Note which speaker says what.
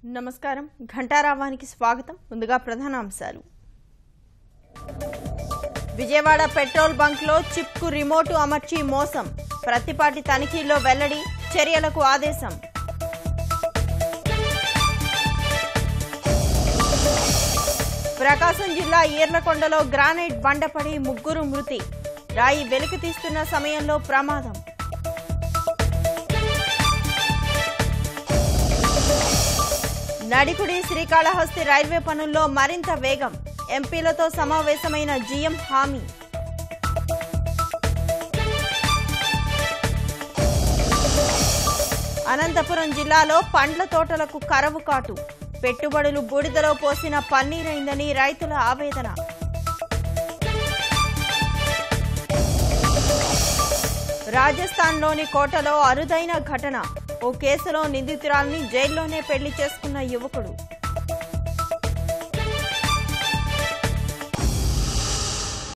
Speaker 1: నమస్కారం ఘంటారావానికి స్వాగతం ముందుగా ప్రధానాంశాలు విజయవాడ పెట్రోల్ బంక్ లో చిప్ కు రిమోట్ అమర్చి మోసం ప్రతిపాటి తనిఖీల్లో వెల్లడి చర్యలకు ఆదేశం ప్రకాశం జిల్లా ఈర్లకొండలో గ్రానైట్ బండపడి ముగ్గురు మృతి రాయి వెలికి తీస్తున్న సమయంలో ప్రమాదం నడికుడి శ్రీకాళహస్తి రైల్వే పనుల్లో మరింత వేగం ఎంపీలతో సమావేశమైన జీఎం హామీ అనంతపురం జిల్లాలో పండ్ల తోటలకు కరవు కాటు పెట్టుబడులు బూడిదలో పోసిన పన్నీరైందని రైతుల ఆవేదన రాజస్థాన్లోని కోటలో అరుదైన ఘటన ఓ కేసులో నిందితురాల్ని జైల్లోనే పెళ్లి చేసుకున్న యువకుడు